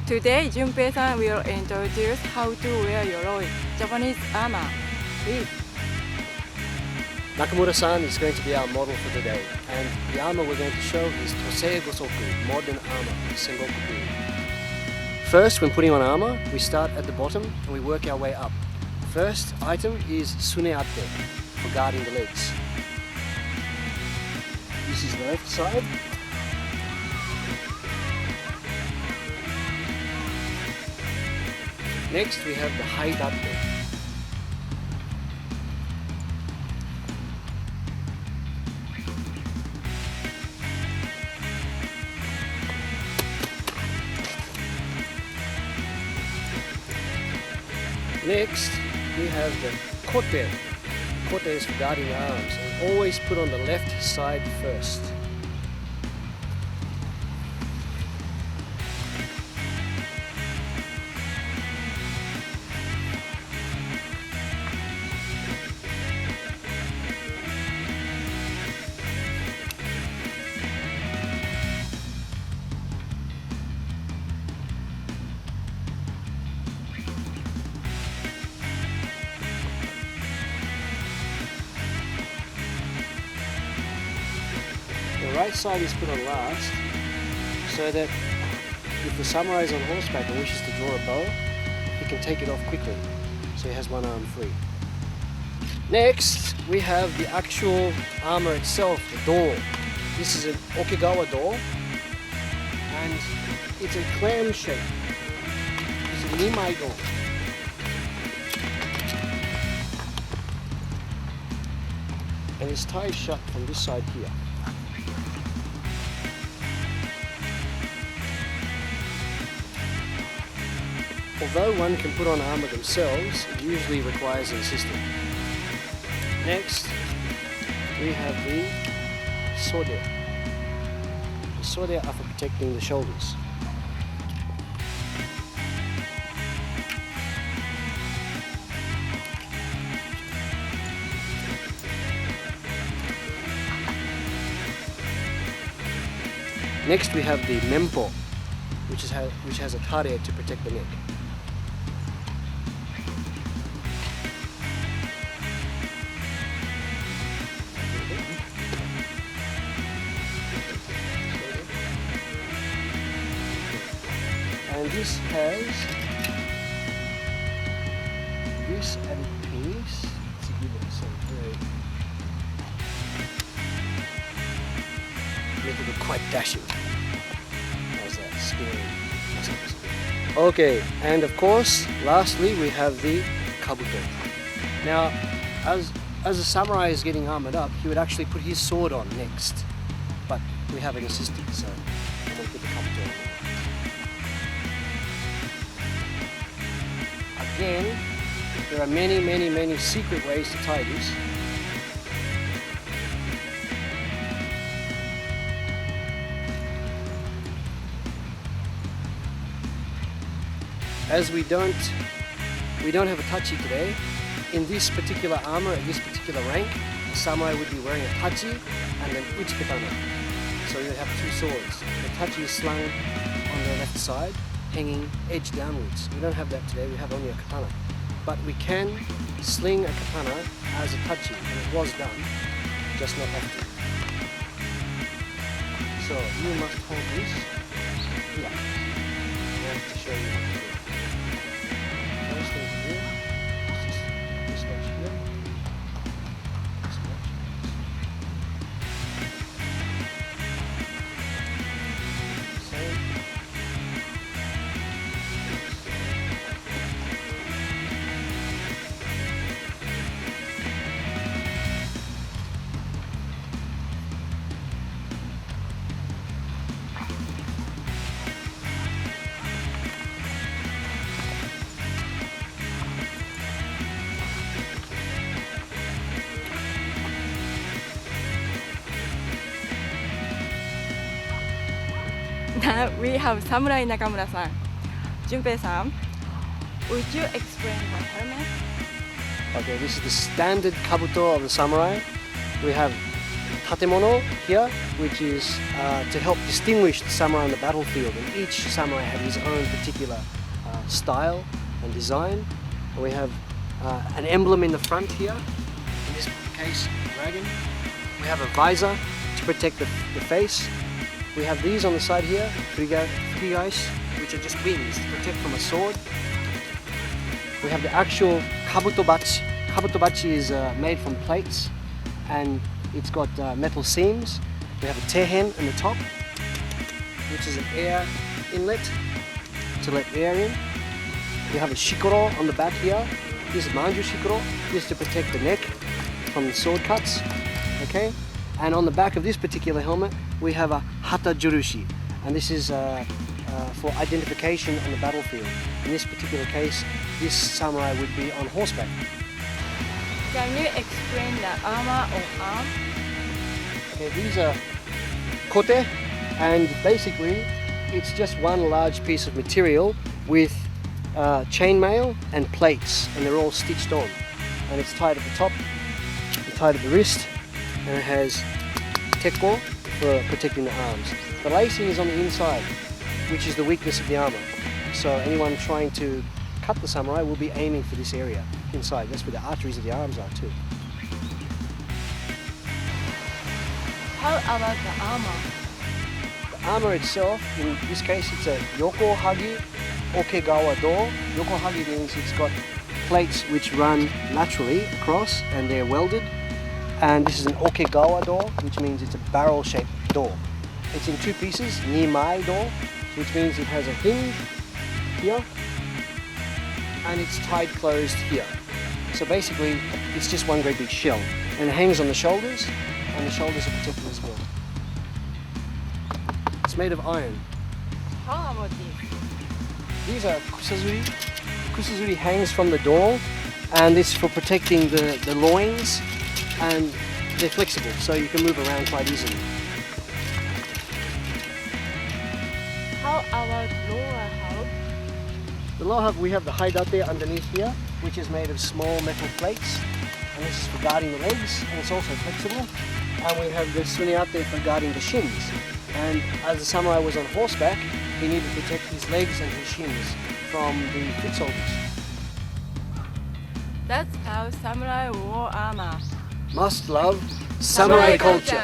Today, Junpei-san will introduce how to wear Yoroi, Japanese armor. Please. Nakamura-san is going to be our model for today, and the armor we're going to show is Tosei Gosoku, modern armor, Sengoku period. First, when putting on armor, we start at the bottom and we work our way up. First item is suneate, for guarding the legs. This is the left side. Next, we have the haidate. Next, we have the kote. Kote is for guarding the arms. And always put on the left side first. The right side is put on last, so that if the samurai is on horseback and wishes to draw a bow, he can take it off quickly, so he has one arm free. Next, we have the actual armor itself, the door. This is an okegawa door, and it's a clam shape. It's a nimai door. And it's tied shut from this side here. Although one can put on armor themselves, it usually requires an assistant. Next, we have the sode. The sode are for protecting the shoulders. Next, we have the mempo, which has a tare to protect the neck. And this has this added piece to give it some very, make it look quite dashing. How's that? Scary. Okay, and of course, lastly, we have the kabuto. Now, as a samurai is getting armored up, he would actually put his sword on next. But we have an assistant, so I'm going to put the kabuto on. Again, there are many secret ways to tie this. As we don't have a tachi today, in this particular armor, at this particular rank, the samurai would be wearing a tachi and an uchikatana. So you would have two swords. The tachi is slung on the left side, hanging edge downwards. We don't have that today, we have only a katana. But we can sling a katana as a tachi, and it was done, just not often. So you must hold this. Yeah. I have to show you what to do. First thing to do is just this much here. This much. Same. Now we have Samurai Nakamura-san. Junpei-san, would you explain the helmet? Okay, this is the standard kabuto of the samurai. We have tatemono here, which is to help distinguish the samurai on the battlefield. And each samurai had his own particular style and design. And we have an emblem in the front here, in this case, a dragon. We have a visor to protect the face. We have these on the side here, furigais, which are just wings to protect from a sword. We have the actual kabutobachi. Kabutobachi is made from plates and it's got metal seams. We have a tehen in the top, which is an air inlet to let air in. We have a shikoro on the back here. This is manju shikoro. This is to protect the neck from the sword cuts. Okay, and on the back of this particular helmet, we have a hata jurushi, and this is for identification on the battlefield. In this particular case, this samurai would be on horseback. Can you explain the armor on arm? Okay, these are kote, and basically it's just one large piece of material with chainmail and plates, and they're all stitched on. And it's tied at the top, tied at the wrist, and it has tekko for protecting the arms. The lacing is on the inside, which is the weakness of the armor. So anyone trying to cut the samurai will be aiming for this area inside. That's where the arteries of the arms are too. How about the armor? The armor itself, in this case, it's a yokohagi okegawa do. Yokohagi means it's got plates which run laterally across and they're welded. And this is an okegawa do, which means it's a barrel-shaped door. It's in two pieces, nimai do, which means it has a hinge here and it's tied closed here. So basically, it's just one great big shell, and it hangs on the shoulders, and the shoulders are protected as well. It's made of iron. How about this? These are kusazuri. Kusazuri hangs from the door, and it's for protecting the loins, and they're flexible, so you can move around quite easily. How about lower half? The lower half, we have the haidate underneath here, which is made of small metal plates, and this is for guarding the legs, and it's also flexible. And we have the suneate for guarding the shins. And as the samurai was on horseback, he needed to protect his legs and his shins from the foot soldiers. That's how samurai wore armor. Must love samurai culture.